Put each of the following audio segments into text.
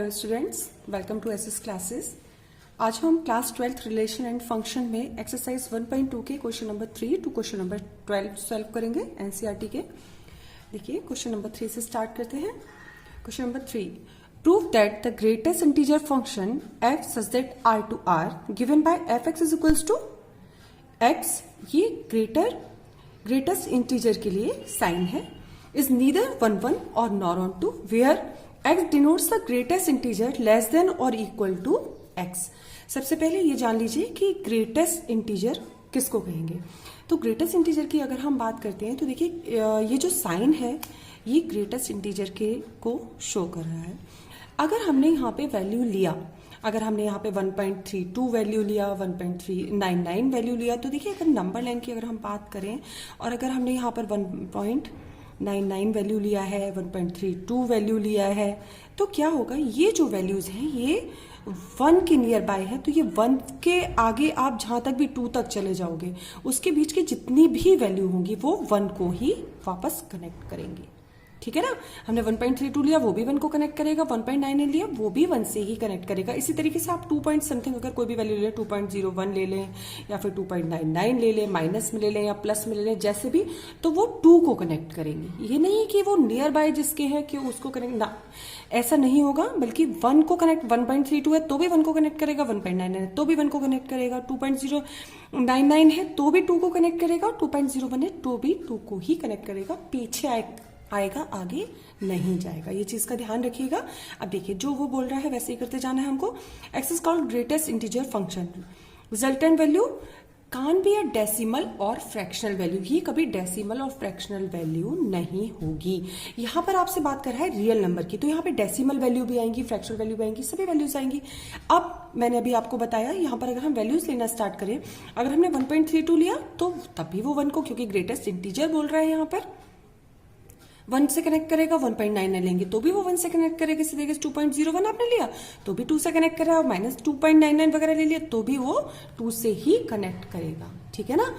Hello students, welcome to SS classes. आज हम class 12 relation and function में exercise 1.2 के question number 3 to question number 12 solve करेंगे NCERT के। देखिए क्वेश्चन नंबर 3 से स्टार्ट करते हैं। Question number 3, prove that the greatest integer function f such that r to r given by fx is equals to x, ये greatest integer के लिए sign है, इज नीदर 1 1 और nor onto where x denotes the greatest integer less than or equal to x। सबसे पहले ये जान लीजिए कि ग्रेटेस्ट इंटीजर किसको कहेंगे। तो ग्रेटेस्ट इंटीजर की अगर हम बात करते हैं तो देखिए ये जो साइन है ये ग्रेटेस्ट इंटीजर के को शो कर रहा है। अगर हमने यहाँ पे वैल्यू लिया, अगर हमने यहाँ पे 1.32 वैल्यू लिया, 1.399 वैल्यू लिया, तो देखिए अगर नंबर लाइन की अगर हम बात करें और अगर हमने यहाँ पर 1.99 वैल्यू लिया है, 1.32 वैल्यू लिया है, तो क्या होगा, ये जो वैल्यूज हैं ये 1 के नियर बाय है, तो ये 1 के आगे आप जहां तक भी 2 तक चले जाओगे उसके बीच की जितनी भी वैल्यू होंगी वो 1 को ही वापस कनेक्ट करेंगी। ठीक है ना। हमने 1.32 लिया वो भी 1 को कनेक्ट करेगा, 1.99 लिया वो भी 1 से ही कनेक्ट करेगा। इसी तरीके से आप 2 पॉइंट समथिंग अगर कोई भी वैल्यू ले लें, 2.01 ले लें या फिर 2.99 ले लें, माइनस में ले लें या प्लस में ले लें, जैसे भी, तो वो 2 को कनेक्ट करेंगी। ये नहीं कि वो नियर बाय जिसके हैं कि उसको कनेक्ट ना, ऐसा नहीं होगा, बल्कि 1 को कनेक्ट, 1.32 है तो भी 1 को कनेक्ट करेगा, 1.99 है तो भी 1 को कनेक्ट करेगा, 2.099 है तो भी 2 को कनेक्ट करेगा, 2.01 है तो भी 2 को ही कनेक्ट करेगा, पीछे आएगा आगे नहीं जाएगा। ये चीज का ध्यान रखिएगा। अब देखिए जो वो बोल रहा है वैसे ही करते जाना है हमको। X is called greatest integer function, resultant value can be a decimal और फ्रैक्शनल वैल्यू, ये कभी डेसिमल और फ्रैक्शनल वैल्यू नहीं होगी। यहाँ पर आपसे बात कर रहा है रियल नंबर की, तो यहाँ पे डेसिमल वैल्यू भी आएंगी, फ्रैक्शनल वैल्यू भी आएंगी, सभी वैल्यूज आएंगी। अब मैंने अभी आपको बताया यहाँ पर अगर हम वैल्यूज लेना स्टार्ट करें, अगर हमने 1.32 लिया तो तब भी वो 1 को, क्योंकि ग्रेटेस्ट इंटीजर बोल रहा है यहाँ पर, 1 से कनेक्ट करेगा, 1.99 लेंगे तो भी वो 1 से कनेक्ट करेगा। इसी तरीके से 2.01 आपने लिया तो भी 2 से कनेक्ट करेगा, माइनस 2.99 वगैरह ले लिया तो भी वो 2 से ही कनेक्ट करेगा। ठीक है ना।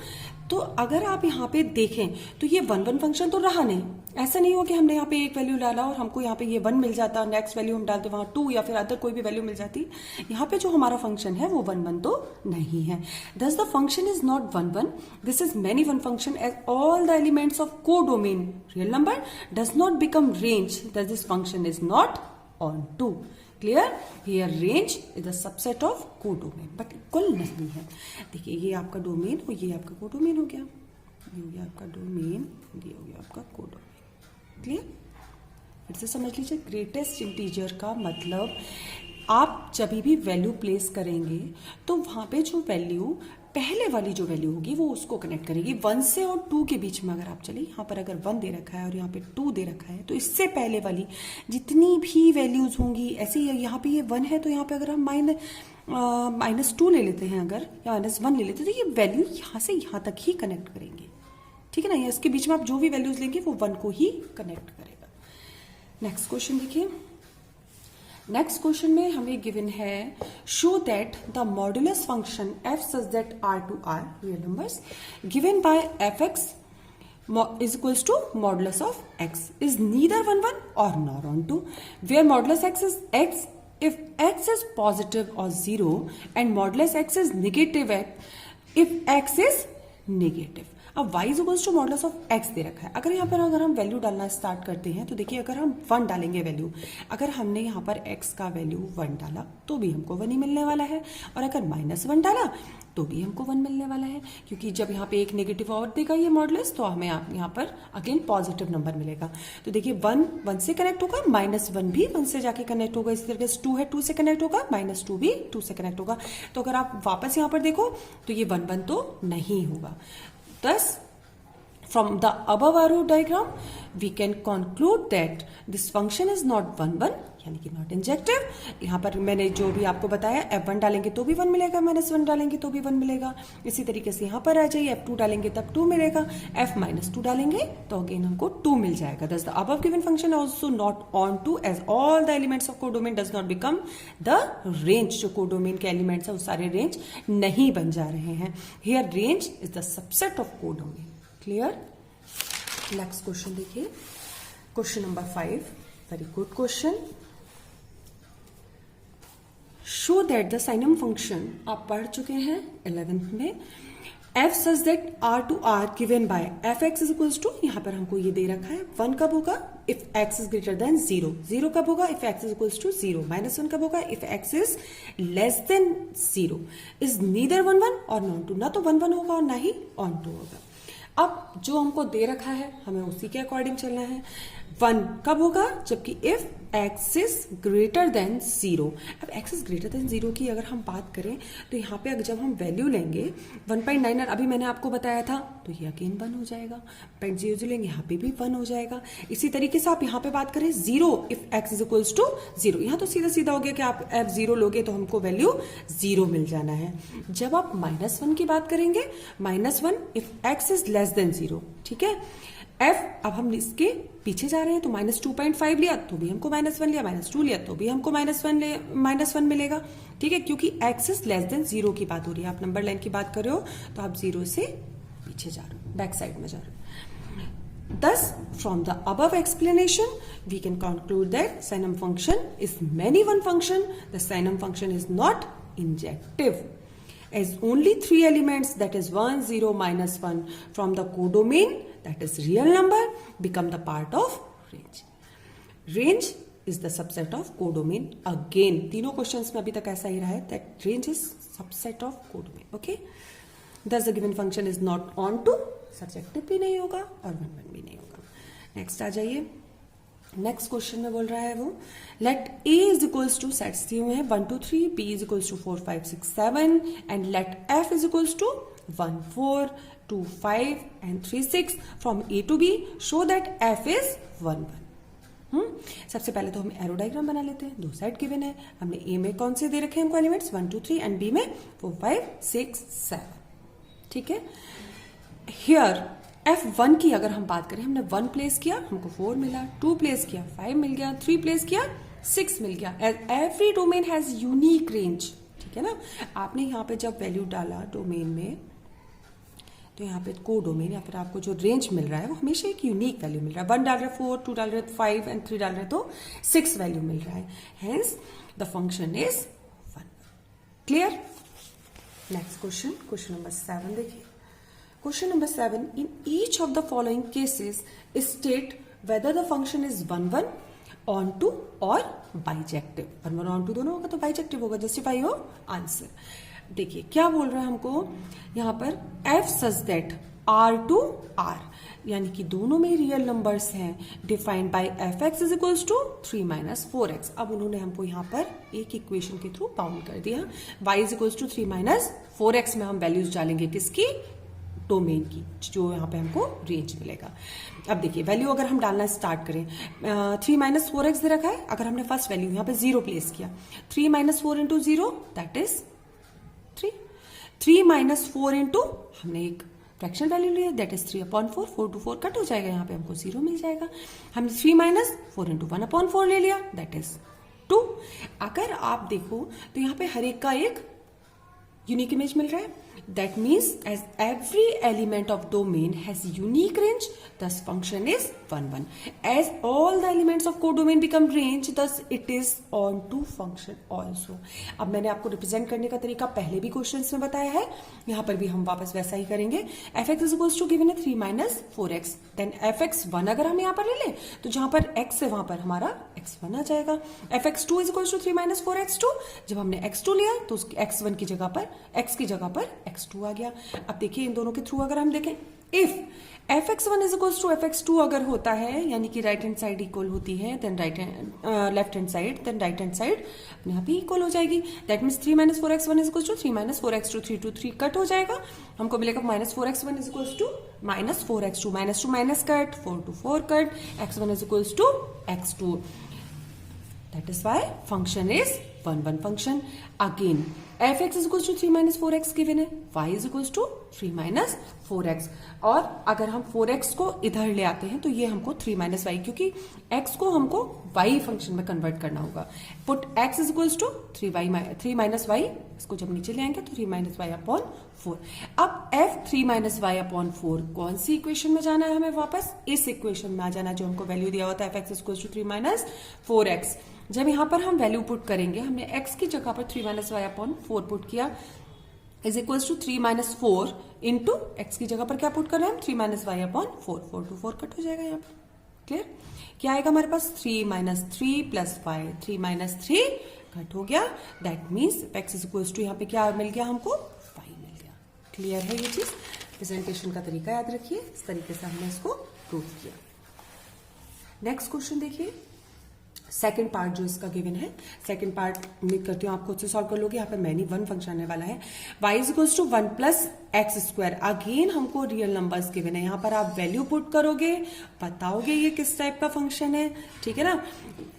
तो अगर आप यहाँ पे देखें तो ये 1 1 फंक्शन तो रहा नहीं, ऐसा नहीं हुआ कि हमने यहाँ पे एक वैल्यू डाला और हमको यहाँ पे ये 1 मिल जाता, नेक्स्ट वैल्यू हम डालते वहां 2 या फिर अदर कोई भी वैल्यू मिल जाती। यहाँ पे जो हमारा फंक्शन है वो 1 1 तो नहीं है। Thus the function is not 1 1. This is many one function as all the elements of codomain real number does not become range. Thus this function is not onto. Clear? Here range is a subset of codomain, but equal नहीं है। देखिए ये आपका domain और ये आपका codomain हो गया, ये हो गया आपका डोमेन, ये हो गया आपका कोडोमेन। क्लियर? फिर से समझ लीजिए, ग्रेटेस्ट इंटीजर का मतलब आप जब भी वैल्यू प्लेस करेंगे तो वहां पे जो वैल्यू पहले वाली जो वैल्यू होगी वो उसको कनेक्ट करेगी। 1 से और 2 के बीच में अगर आप चले, यहाँ पर अगर 1 दे रखा है और यहाँ पे 2 दे रखा है, तो इससे पहले वाली जितनी भी वैल्यूज होंगी, ऐसे ही यहाँ पे ये 1 है तो यहाँ पे अगर हम -2 ले लेते हैं अगर, या -1 ले लेते हैं, तो ये वैल्यू यहाँ से यहाँ तक ही कनेक्ट करेंगे। ठीक है ना। इसके बीच में आप जो भी वैल्यूज लेंगे वो 1 को ही कनेक्ट करेगा। नेक्स्ट क्वेश्चन देखिए। नेक्स्ट क्वेश्चन में हमें गिवन है, show that the modulus function f such that r to r real numbers given by fx is equals to modulus of x is neither 1 1 or nor onto where modulus x is x if x is positive or 0 and modulus x is negative if x is negative। अब y is equals to modulus of x दे रखा है। अगर यहाँ पर अगर हम value डालना स्टार्ट करते हैं तो देखिए अगर हम 1 डालेंगे वैल्यू, अगर हमने यहाँ पर x का वैल्यू 1 डाला तो भी हमको 1 ही मिलने वाला है, और अगर -1 डाला तो भी हमको 1 मिलने वाला है, क्योंकि जब यहाँ पे एक नेगेटिव और देगा ये मॉडुलस तो हमें यहाँ पर अगेन पॉजिटिव नंबर मिलेगा। तो देखिए 1 से कनेक्ट होगा, -1 भी 1 से जाके कनेक्ट होगा, इसी तरीके से 2 है 2 से कनेक्ट होगा, -2 भी 2 से कनेक्ट होगा। तो अगर आप वापस यहाँ पर देखो तो ये 1 1 तो नहीं होगा। Thus, from the above arrow diagram, we can conclude that this function is not 1 1, यानी कि नॉट इंजेक्टिव। यहाँ पर मैंने जो भी आपको बताया, F1 डालेंगे तो भी 1 मिलेगा, -1 डालेंगे तो भी 1 मिलेगा। इसी तरीके से यहाँ पर आ जाइए, F2 डालेंगे तब 2 मिलेगा, F-2 डालेंगे तो अगेन हमको 2 मिल जाएगा। Thus the above given function also not onto as all the elements of codomain does not become the range। जो कोडोमेन के एलिमेंट्स है वो सारे रेंज नहीं बन जा रहे हैं। Here range is the subset of codomain। Clear? Next question देखिए, question number 5, very good question. Show that the signum function आप पढ़ चुके हैं 11th में, f such that r to r given by fx is equals to, यहां पर हमको ये दे रखा है 1 कब होगा if x is greater than 0, 0 कब होगा if x is equals to 0, -1 कब होगा if x is less than 0, is neither 1 1 और non 2, ना तो 1 1 होगा और ना ही on 2 होगा। अब जो हमको दे रखा है हमें उसी के अकॉर्डिंग चलना है। 1 कब होगा जबकि if x is greater than 0। अब x इज ग्रेटर देन 0 की अगर हम बात करें तो यहाँ पे अगर जब हम वैल्यू लेंगे 1.9 अभी मैंने आपको बताया था तो ये अगेन 1 हो जाएगा, 0.00 लेंगे यहाँ पे भी 1 हो जाएगा। इसी तरीके से आप यहाँ पे बात करें 0 if x is equals to 0, यहाँ तो सीधा सीधा हो गया कि आप f0 लोगे तो हमको वैल्यू 0 मिल जाना है। जब आप -1 की बात करेंगे -1 if x is less than 0, ठीक है। f अब हम इसके पीछे जा रहे हैं तो -2.5 लिया तो भी हमको -1 लिया, -2 लिया तो भी हमको -1 मिलेगा, ठीक है, क्योंकि x इज लेस देन 0 की बात हो रही है। आप नंबर लाइन की बात कर रहे हो तो आप 0 से पीछे जा रहे हो, बैक साइड में जा रहे हो। Thus, from the above explanation, we can conclude that sinum function is many one function. The sinum function is not injective, as only 3 elements, that is 1, 0, -1 from the codomain, that is real number, become the part of range. Range is the subset of codomain. Again, तीनों questions में अभी तक ऐसा ही रहा है that range is subset of codomain. Okay? Thus the given function is not onto, subjective भी नहीं होगा और 1 1 भी नहीं होगा। नेक्स्ट आ जाइए, नेक्स्ट क्वेश्चन में बोल रहा है वो let a is equals to, sets दिए हुए हैं 1 2 3, b is equals to 4 5 6 7 and let f is equals to 1 4 2 5 and 3 6 from a to b, show that f is 1 1। सबसे पहले तो हम एरो डायग्राम बना लेते हैं। दो साइड गिवन है, हमने a में कौन से दे रखे हैं हमको एलिमेंट्स 1 2 3 एंड b में 4 5 6 7, ठीक है। हियर F1 की अगर हम बात करें, हमने 1 प्लेस किया हमको 4 मिला, 2 प्लेस किया 5 मिल गया, 3 प्लेस किया 6 मिल गया। Every domain has unique range, ठीक है ना। आपने यहाँ पे जब वैल्यू डाला डोमेन में तो यहाँ पे को डोमेन या फिर आपको जो रेंज मिल रहा है वो हमेशा एक यूनिक वैल्यू मिल रहा है। 1 डाल रहे 4, 2 डाल रहे 5 एंड 3 डाल रहे तो 6 वैल्यू मिल रहा है। Hence the function is 1। Clear. Next question, question number 7 देखिए। Question number 7. In each of the following cases, state whether the function is 1 1 onto or bijective. 1 1 onto दोनों होगा तो bijective होगा। Justify your answer. देखिए क्या बोल रहा है हमको यहाँ पर, f such that r to r, यानी कि दोनों में रियल नंबर्स हैं, defined by fx is equals to 3 - 4x। अब उन्होंने हमको यहाँ पर एक इक्वेशन के थ्रू बाउंड कर दिया, y is equals to 3 - 4x में हम वैल्यूज डालेंगे किसकी, डोमेन की, जो यहाँ पे हमको रेंज मिलेगा। अब देखिए वैल्यू अगर हम डालना स्टार्ट करें, 3 - 4x दे रखा है, अगर हमने फर्स्ट वैल्यू यहाँ पे 0 प्लेस किया, 3 - 4 इंटू 0 दैट इज 3, 3 - 4 इंटू हमने एक फ्रैक्शनल वैल्यू लिया दैट इज 3/4, 4 to 4 कट हो जाएगा, यहाँ पे हमको 0 मिल जाएगा। हमने 3 - 4 इंटू 1/4 ले लिया दैट इज 2। अगर आप देखो तो यहाँ पे हर एक का एक यूनिक इमेज मिल रहा है। That means as every element of domain has unique range, thus function is 1 1. As all the elements of codomain become range, thus it is onto function also. अब मैंने आपको रिप्रेजेंट करने का तरीका पहले भी क्वेश्चंस में बताया है, यहाँ पर भी हम वापस वैसा ही करेंगे। fx is equals to given है 3 - 4x, then fx1 अगर हम यहाँ पर ले लें तो जहां पर x है वहां पर हमारा x1 आ जाएगा। fx2 is equals to 3 - 4x2, जब हमने x2 लिया तो x1 की जगह पर x की जगह पर x2 आ गया। अब देखिए इन दोनों के थ्रू अगर हम देखें, if fx1 is equals to fx2 अगर होता है, यानी कि राइट हैंड साइड इक्वल होती है, then left hand side, then right hand side अपने आप ही इक्वल हो जाएगी। That means 3 - 4x1 is equals to 3 - 4x2, 3 to 3 cut हो जाएगा, हमको मिलेगा -4x1 is equals to -4x2, -2 minus cut, 4 to 4 cut, x1 is equals to x2। That is why function is 1 1 function. Again, fx is equals to 3 - 4x given है, y is equals to 3 - 4x। और अगर हम 4x को इधर ले आते हैं तो ये हमको 3 - y, क्योंकि x को हमको y फंक्शन में कन्वर्ट करना होगा। Put x is equals to 3 - y, इसको जब नीचे ले आएंगे तो 3 - y/4। अब f 3 - y/4 कौन सी इक्वेशन में जाना है, हमें वापस इस इक्वेशन में आ जाना जो हमको वैल्यू दिया हुआ था, fx is equals to 3 - 4x। जब यहाँ पर हम वैल्यू पुट करेंगे, हमने x की जगह पर 3 माइनस वाई अपॉन 4 पुट किया is equals to 3 minus 4 into x की जगह पर क्या पुट कर रहे हैं हम 3 minus y upon 4, 4 to 4 cut हो जाएगा यहाँ पर। क्लियर? क्या आएगा हमारे पास 3 माइनस 3 प्लस 5, 3 माइनस 3 कट हो गया, that means x is equals to यहाँ पे क्या मिल गया हमको 5 मिल गया। क्लियर है ये चीज? प्रेजेंटेशन का तरीका याद रखिए, इस तरीके से हमने इसको प्रूव किया। नेक्स्ट क्वेश्चन देखिए, सेकंड पार्ट जो इसका गिवन है, सेकंड पार्ट उम्मीद करती हूँ आप खुद से सॉल्व कर लोगे। यहाँ पर मैनी वन फंक्शन आने वाला है, y is equals to 1 plus x square. Again हमको रियल नंबर्स गिवन है, यहाँ पर आप वैल्यू पुट करोगे, बताओगे ये किस टाइप का फंक्शन है, ठीक है ना।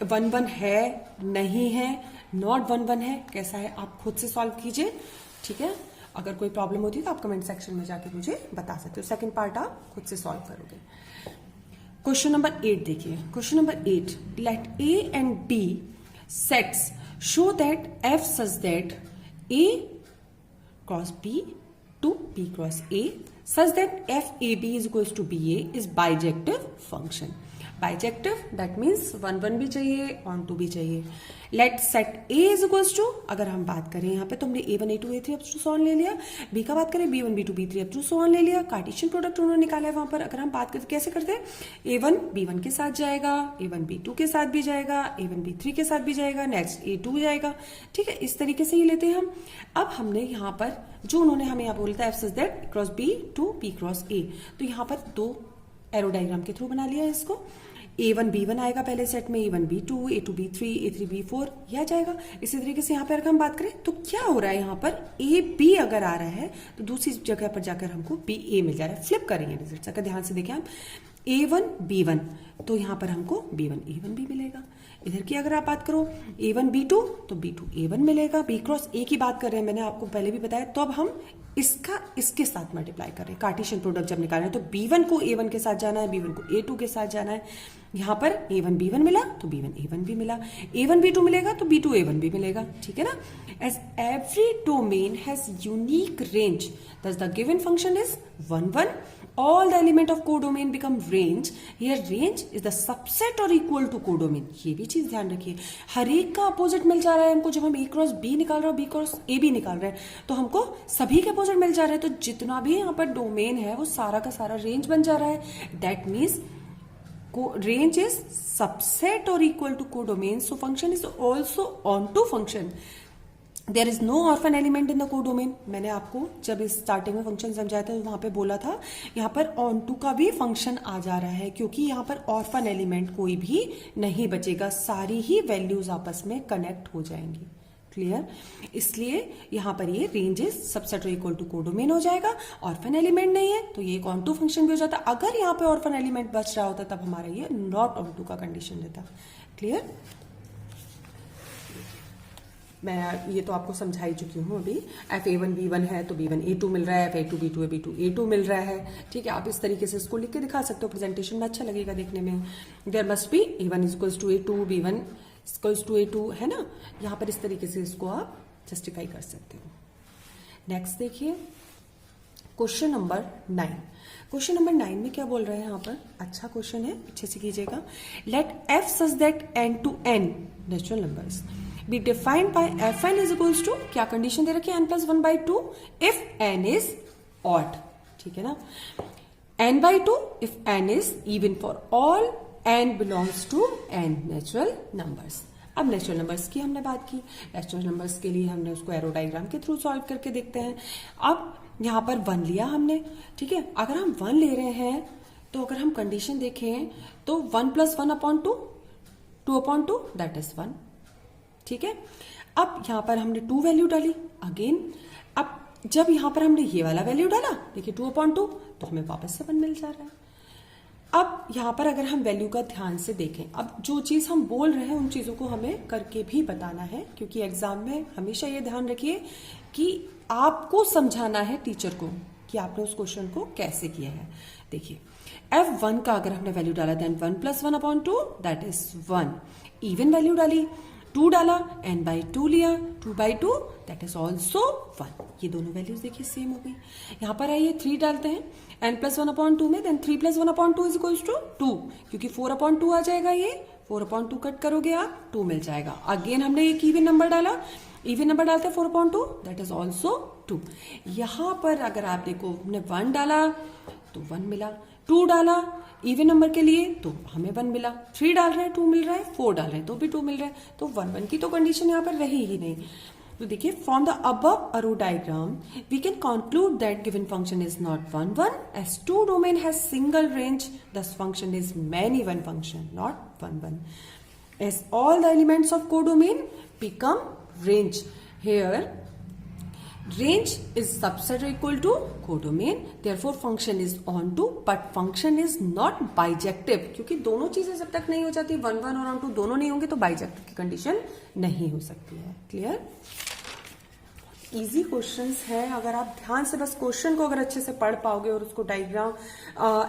1 1 है, नहीं है, नॉट 1 1 है, कैसा है आप खुद से सॉल्व कीजिए, ठीक है। अगर कोई प्रॉब्लम होती है तो आप कमेंट सेक्शन में जाके मुझे बता सकते हो। सेकेंड पार्ट आप खुद से सॉल्व करोगे। क्वेश्चन नंबर 8 देखिए, question number 8, let A and B sets show that f such that A cross B to B cross A such that f A B is equals to B A is bijective function. Bijective that means 1 1 भी चाहिए, onto 2 भी चाहिए। Let set A is equals to, अगर हम बात करें यहाँ पे तो हमने a1 a2 a3 up to so on ले लिया, b का बात करें b1 b2 b3 up to so on ले लिया, कार्टेशियन प्रोडक्ट उन्होंने निकाला है वहां पर। अगर हम बात करें कैसे करते हैं, a1 b1 के साथ जाएगा, a1 b2 के साथ भी जाएगा, a1 b3 के साथ भी जाएगा, नेक्स्ट a2 जाएगा, ठीक है। इस तरीके से ही लेते हैं हम। अब हमने यहाँ पर जो उन्होंने हमें यहाँ बोलता है f such that cross B to B cross A, तो यहाँ पर 2 एरो डायग्राम के थ्रू बना लिया है इसको। a1 b1 आएगा पहले सेट में, a1 b2 a2 b3 a3 b4 यह आ जाएगा। इसी तरीके से यहाँ पर अगर हम बात करें तो क्या हो रहा है, यहाँ पर a b अगर आ रहा है तो दूसरी जगह पर जाकर हमको b a मिल जा रहा है। फ्लिप करेंगे रिजल्ट, अगर ध्यान से देखें हम a1 b1 तो यहाँ पर हमको b1 a1 भी मिलेगा। इधर की अगर आप बात करो a1 b2 तो b2 a1 मिलेगा। b क्रॉस a की बात कर रहे हैं, मैंने आपको पहले भी बताया, तो अब हम इसका इसके साथ मल्टीप्लाई कर रहे हैं। कार्टेशियन प्रोडक्ट जब निकाल रहे हैं तो b1 को a1 के साथ जाना है, b1 को a2 के साथ जाना है। यहाँ पर a1 b1 मिला तो b1 a1 भी मिला, a1 b2 मिलेगा तो b2 a1 भी मिलेगा, ठीक है ना। As every domain has unique range thus the given function is 1 1, all the element of codomain become range, here range is the subset or equal to codomain। ये भी चीज ध्यान रखिए, हर एक का अपोजिट मिल जा रहा है हमको। जब हम a क्रॉस b निकाल रहे हैं, b क्रॉस a भी निकाल रहे हैं, तो हमको सभी के अपोजिट मिल जा रहा है, तो जितना भी यहाँ पर डोमेन है वो सारा का सारा रेंज बन जा रहा है। That means range is subset or equal to codomain, so function is also onto function। There is no orphan element in the codomain. मैंने आपको जब इस स्टार्टिंग में फंक्शन समझाया था तो वहां पे बोला था यहाँ पर ऑन टू का भी फंक्शन आ जा रहा है, क्योंकि यहाँ पर ऑर्फन एलिमेंट कोई भी नहीं बचेगा, सारी ही वैल्यूज आपस में कनेक्ट हो जाएंगी। क्लियर? इसलिए यहाँ पर ये ranges subset equal to codomain हो जाएगा। ऑर्फन एलिमेंट नहीं है तो ये एक ऑन टू फंक्शन भी हो जाता। अगर यहाँ पे ऑर्फन एलिमेंट बच रहा होता तब हमारा ये नॉट ऑन टू का कंडीशन देता। क्लियर? मैं ये तो आपको समझा ही चुकी हूँ अभी। एफ a1 b1 है तो b1 a2 मिल रहा है, एफ a2 b2 है b2 a2 मिल रहा है, ठीक है। आप इस तरीके से इसको लिख के दिखा सकते हो, प्रेजेंटेशन में अच्छा लगेगा देखने में। There must be a1 is equals to a2 b1 equals to a2, है ना। यहाँ पर इस तरीके से इसको आप जस्टिफाई कर सकते हो। नेक्स्ट देखिए क्वेश्चन नंबर 9। क्वेश्चन नंबर 9 में क्या बोल रहे हैं यहाँ पर, अच्छा क्वेश्चन है, अच्छे से कीजिएगा। Let f such that n to n natural numbers be defined by fn is equals to, क्या कंडीशन दे रखी है, n+1/2 if n is odd, ठीक है ना। n/2 if n is even for all n belongs to n natural numbers. अब natural numbers की हमने बात की, नेचुरल नंबर्स के लिए हमने उसको एरो डायग्राम के थ्रू सॉल्व करके देखते हैं। अब यहाँ पर 1 लिया हमने, ठीक है। अगर हम 1 ले रहे हैं तो अगर हम कंडीशन देखें तो 1 + 1/2 2/2 दैट इज 1, ठीक है। अब यहां पर हमने 2 वैल्यू डाली अगेन। अब जब यहां पर हमने ये वाला वैल्यू डाला, देखिए 2/2, तो हमें वापस से 1 मिल जा रहा है। अब यहां पर अगर हम वैल्यू का ध्यान से देखें, अब जो चीज हम बोल रहे हैं उन चीजों को हमें करके भी बताना है, क्योंकि एग्जाम में हमेशा ये ध्यान रखिए कि आपको समझाना है टीचर को कि आपने उस क्वेश्चन को कैसे किया है। देखिए f1 का अगर हमने वैल्यू डाला then 1 + 1/2 that is 1, even value डाली 2 डाला, n/2 लिया 2/2 दैट इज ऑल्सो 1। ये दोनों वैल्यूज देखिए सेम हो गई। यहां पर आइए 3 डालते हैं n + 1/2 में, देन 3 + 1/2 इज इक्वल्स टू 2, क्योंकि 4/2 आ जाएगा, ये 4/2 कट करोगे आप 2 मिल जाएगा। अगेन हमने एक इवन नंबर डाला, इवन नंबर डालते हैं 4/2, दैट इज ऑल्सो 2। यहां पर अगर आप देखो हमने 1 डाला तो 1 मिला, 2 डाला इवन नंबर के लिए तो हमें 1 मिला, 3 डाल रहे हैं 2 मिल रहा है, 4 डाल रहे हैं तो भी 2 मिल रहा है, तो 1 1 की तो कंडीशन यहाँ पर रही ही नहीं। तो देखिए from the above arrow diagram we can conclude that given function is not 1 1 as 2 domain has single range, thus function is many one function not 1 1 as all the elements of codomain become range. Here range is subset equal to codomain, therefore function is onto, but function is not bijective, क्योंकि दोनों चीजें जब तक नहीं हो जाती 1 1 और onto दोनों नहीं होंगे तो bijective की कंडीशन नहीं हो सकती है। क्लियर? इजी क्वेश्चंस है, अगर आप ध्यान से बस क्वेश्चन को अगर अच्छे से पढ़ पाओगे और उसको डायग्राम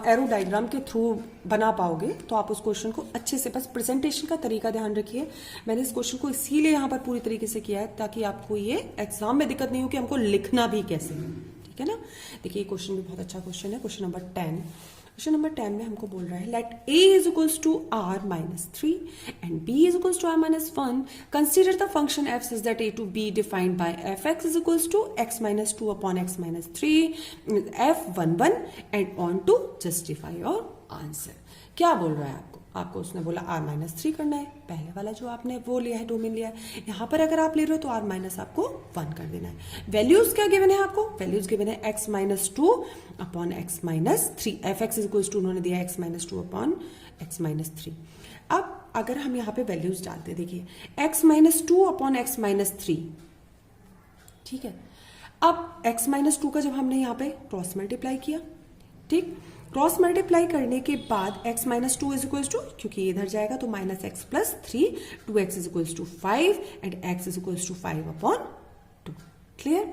एरो डायग्राम के थ्रू बना पाओगे तो आप उस क्वेश्चन को अच्छे से, बस प्रेजेंटेशन का तरीका ध्यान रखिए। मैंने इस क्वेश्चन को इसीलिए यहाँ पर पूरी तरीके से किया है ताकि आपको ये एग्जाम में दिक्कत नहीं हो कि हमको लिखना भी कैसे है, ठीक है ना। देखिए क्वेश्चन भी बहुत अच्छा क्वेश्चन है, क्वेश्चन नंबर 10। क्वेश्चन नंबर 10 में हमको बोल रहा है let a is equals to r minus 3 and b is equals to r minus 1, consider the function f such that a to b defined by fx is equals to x minus 2 upon x minus 3 f 1 1 and onto justify your answer. क्या बोल रहा है आपको उसने बोला r minus 3 करना है, पहले वाला जो आपने वो लिया है, डोमेन लिया है। यहाँ पर अगर आप ले रहे हो तो r माइनस आपको 1 कर देना है। वैल्यूज क्या गिवन है आपको? वैल्यूज गिवन है x minus 2 upon x minus 3, F X is equals to उन्होंने दिया x minus 2 upon x minus 3। अब अगर हम यहाँ पे वैल्यूज डालते, देखिए x minus 2 upon x minus 3, ठीक है। अब x माइनस 2 का जब हमने यहाँ पे क्रॉस मल्टीप्लाई किया, ठीक, क्रॉस मल्टीप्लाई करने के बाद x minus 2 is equals to, क्योंकि इधर जाएगा तो minus X plus 3, 2x is equals to 5 and x is equals to 5 upon 2। Clear?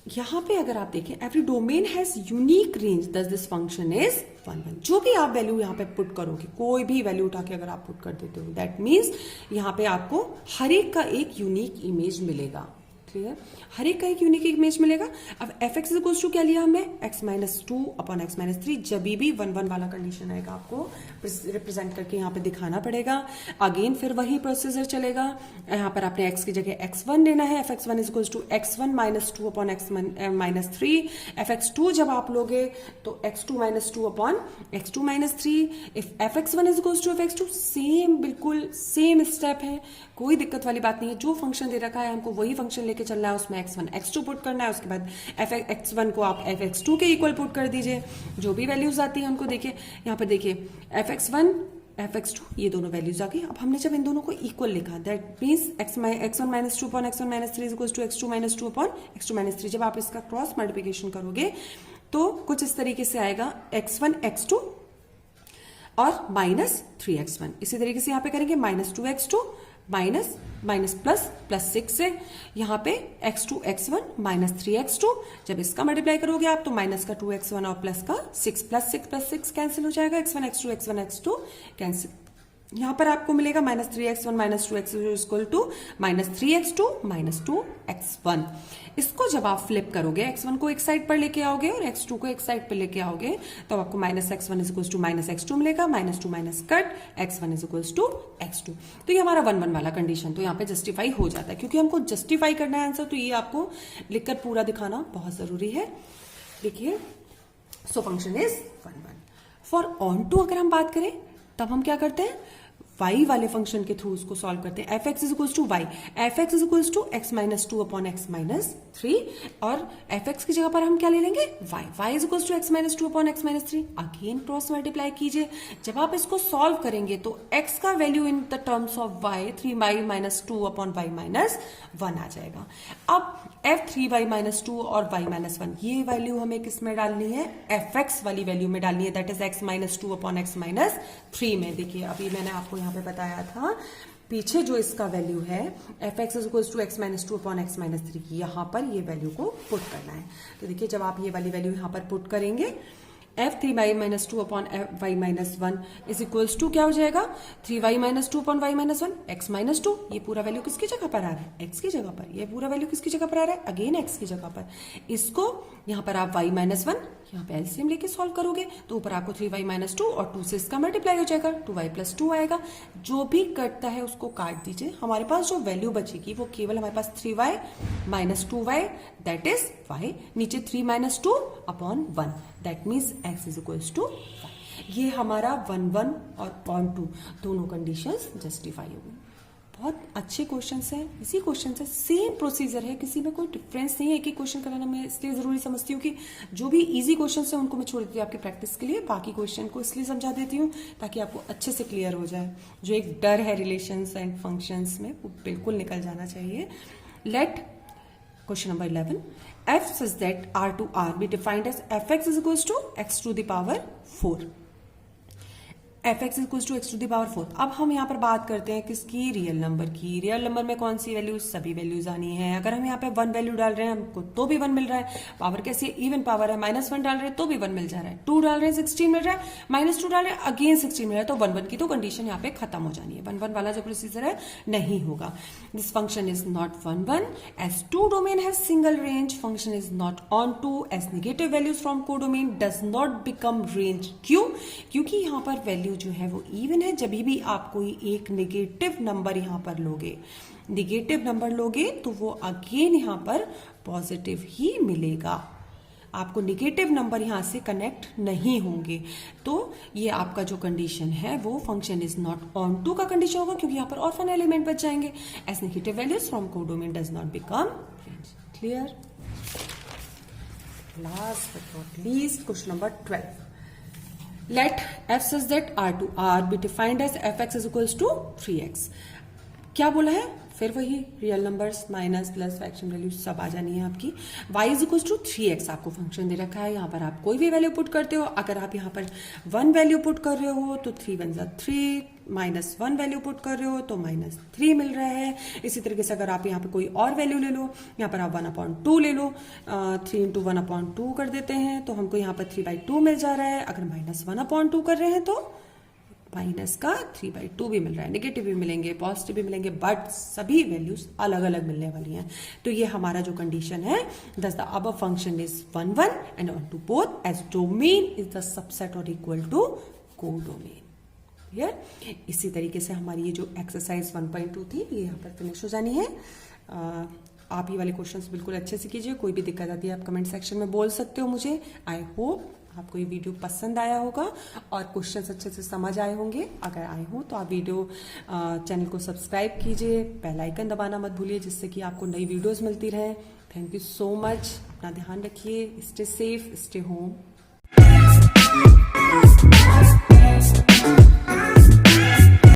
यहां पे अगर आप देखें every domain has unique range, thus this function is 1 1। जो भी आप वैल्यू यहां पे पुट करोगे, कोई भी वैल्यू उठा के अगर आप पुट कर देते हो, दैट मीन्स यहां पे आपको हर एक का एक यूनिक इमेज मिलेगा। क्लियर? हर एक का एक यूनिक इमेज मिलेगा। अब एफ एक्स इक्वल्स टू क्या लिया हमने? x minus 2 upon x minus 3। जब भी 1 1 वाला कंडीशन आएगा आपको रिप्रेजेंट करके यहाँ पे दिखाना पड़ेगा। अगेन फिर वही प्रोसीजर चलेगा, यहाँ पर आपने x की जगह x1 लेना है। F X one equals to x1 minus 2 upon x minus 3। F X 2 जब आप लोगे तो x2 minus 2 upon x2 minus 3। If F X one is equals to F X 2, same बिल्कुल सेम स्टेप है, कोई दिक्कत वाली बात नहीं है। जो फंक्शन दे रखा है हमको वही फंक्शन लेके चलना है, उसमें x1 x2 पुट करना है, उसके बाद एफ x1 को आप एफ x2 के इक्वल पुट कर दीजिए। जो भी वैल्यूज आती है हमको, देखिए यहाँ पर देखिए एफ x1 एफ x2 ये दोनों वैल्यूज आ गई। अब हमने जब इन दोनों को इक्वल लिखा, that means x1 minus 2 upon x1 minus 3 equals to x2 minus 2 upon x2 minus 3। जब आप इसका क्रॉस मल्टीप्लिकेशन करोगे तो कुछ इस तरीके से आएगा x1 x2 और माइनस 3x1। इसी तरीके से यहाँ पे करेंगे minus 2x2 minus minus plus plus 6 से यहाँ पे x2 x1 माइनस 3x2। जब इसका मल्टीप्लाई करोगे आप तो माइनस का 2x1 और प्लस का 6 प्लस 6 प्लस 6 कैंसिल हो जाएगा। x1 x2 x1 x2 cancel. यहाँ पर आपको मिलेगा minus 3x1 minus 2x2 equal to minus 3x2 minus 2x1। इसको जब आप फ्लिप करोगे, x1 को एक साइड पर लेके आओगे और x2 को एक साइड पर लेके आओगे तो आपको minus x1 is equal to minus x2 मिलेगा। Minus 2 minus cut x1 is equal to x2। तो ये हमारा 1 1 वाला कंडीशन तो यहाँ पे जस्टिफाई हो जाता है, क्योंकि हमको जस्टिफाई करना है आंसर, तो ये आपको लिखकर पूरा दिखाना बहुत जरूरी है। देखिए so function is 1 1। For onto अगर हम बात करें तब हम क्या करते हैं, y वाले फंक्शन के थ्रू उसको सॉल्व करते हैं। F X is equals to Y, F X is equals to X minus 2 upon X minus 3, और एफ एक्स की जगह पर हम क्या ले लेंगे y, y is equals to X minus 2 upon X minus 3। Again cross multiply कीजिए। जब आप इसको सॉल्व करेंगे तो x का value in the terms of y 3y minus 2 upon y minus 1 आ जाएगा। अब f 3y माइनस 2 और y माइनस 1 ये वैल्यू हमें किस में डालनी है, एफ एक्स वाली वैल्यू में डालनी है, that is x minus 2 upon X minus 3 में। देखिए अभी मैंने आपको यहाँ पे बताया था पीछे जो इसका वैल्यू है F X is equals to X minus 2 upon X minus 3 की, यहाँ पर ये वैल्यू को पुट करना है। तो देखिए जब आप ये वाली वैल्यू यहाँ पर पुट करेंगे F 3y-2 upon y-1 is equals to क्या हो जाएगा, 3y-2 अपॉन y-1 x-2। ये पूरा वैल्यू किसकी जगह पर आ रहा है, x की जगह पर। ये पूरा वैल्यू किसकी जगह पर आ रहा है, अगेन x की जगह पर। इसको यहाँ पर आप y-1 यहाँ पे एलसीएम लेके सॉल्व करोगे तो ऊपर आपको 3y-2 और 2 से इसका मल्टीप्लाई हो जाएगा, 2y+2 आएगा। जो भी कटता है उसको काट दीजिए। हमारे पास जो वैल्यू बचेगी वो केवल हमारे पास 3y-2y दैट इज y, नीचे 3-2 upon 1 that means x is equals to 5। ये हमारा 1 और 2 दोनों कंडीशंस जस्टिफाई हो गई। बहुत अच्छे क्वेश्चंस हैं, इसी क्वेश्चन से सेम प्रोसीजर है, किसी में कोई डिफरेंस नहीं है। एक ही क्वेश्चन कराना मैं इसलिए जरूरी समझती हूँ कि जो भी इजी क्वेश्चंस हैं उनको मैं छोड़ देती हूँ आपकी प्रैक्टिस के लिए, बाकी क्वेश्चन को इसलिए समझा देती हूँ ताकि आपको अच्छे से क्लियर हो जाए। जो एक डर है रिलेशंस एंड फंक्शंस में वो बिल्कुल निकल जाना चाहिए। Let question number 11, f such that r to r be defined as fx is equals to x to the power 4। fx is equals to x to the power 4। अब हम यहाँ पर बात करते हैं किसकी, रियल नंबर की। रियल नंबर में कौन सी वैल्यूज, सभी वैल्यूज आनी है। अगर हम यहाँ पे 1 वैल्यू डाल रहे हैं हमको तो भी 1 मिल रहा है। पावर कैसी है, इवन पावर है, -1 डाल रहे हैं तो भी 1 मिल जा रहा है। 2 डाल रहे हैं 16 मिल रहा है, -2 डाल रहे हैं अगेन 16 मिल रहा है। तो 1 की तो कंडीशन यहाँ पे खत्म हो जानी है। 1 वाला जो प्रोसीजर है नहीं होगा। This function is not 1 as two domain has single range. Function is not onto as negative values from codomain does not become range. क्यों, क्योंकि यहाँ पर वैल्यू जो है वो इवन है। जब भी आप कोई एक नेगेटिव नंबर यहां पर लोगे, नेगेटिव नंबर लोगे तो वो अगेन यहां पर पॉजिटिव ही मिलेगा। आपको नेगेटिव नंबर यहां से कनेक्ट नहीं होंगे। तो ये आपका जो कंडीशन है वो function is not onto का कंडीशन होगा, क्योंकि यहां पर ऑर्फन एलिमेंट बच जाएंगे। As negative values from codomain does not become range. Clear. Last but not least question number 12, let f such that r to r be defined as fx is equals to 3x। क्या बोला है, फिर वही real numbers minus plus fraction value सब आ जानी है आपकी। y is equal to 3x आपको फंक्शन दे रखा है। यहाँ पर आप कोई भी वैल्यू पुट करते हो। अगर आप यहाँ पर 1 वैल्यू पुट कर रहे हो तो 3 1 3, -1 वैल्यू पुट कर रहे हो तो -3 मिल रहा है। इसी तरीके से अगर आप यहाँ पे कोई और वैल्यू ले लो, यहाँ पर आप 1/2 ले लो, 3 × 1/2 कर देते हैं तो हमको यहाँ पर 3/2 मिल जा रहा है। अगर -1/2 कर रहे हैं तो माइनस का 3/2 भी मिल रहा है। नेगेटिव भी मिलेंगे, पॉजिटिव भी मिलेंगे, बट सभी वैल्यूज अलग अलग मिलने वाली हैं। तो ये हमारा जो कंडीशन है, thus the above function is 1 and onto both as domain is the subset और इक्वल टू कोडोमेन। क्लियर। इसी तरीके से हमारी ये जो एक्सरसाइज 1.2 थी ये यहाँ पर फिनिश हो जानी है। आप ये वाले क्वेश्चंस बिल्कुल अच्छे से कीजिए। कोई भी दिक्कत आती है आप कमेंट सेक्शन में बोल सकते हो मुझे। आई होप आपको ये वीडियो पसंद आया होगा और क्वेश्चंस अच्छे से समझ आए होंगे। अगर आए हो तो आप वीडियो चैनल को सब्सक्राइब कीजिए, बेल आइकन दबाना मत भूलिए जिससे कि आपको नई वीडियोस मिलती रहे। Thank you so much. अपना ध्यान रखिए। Stay safe, stay home.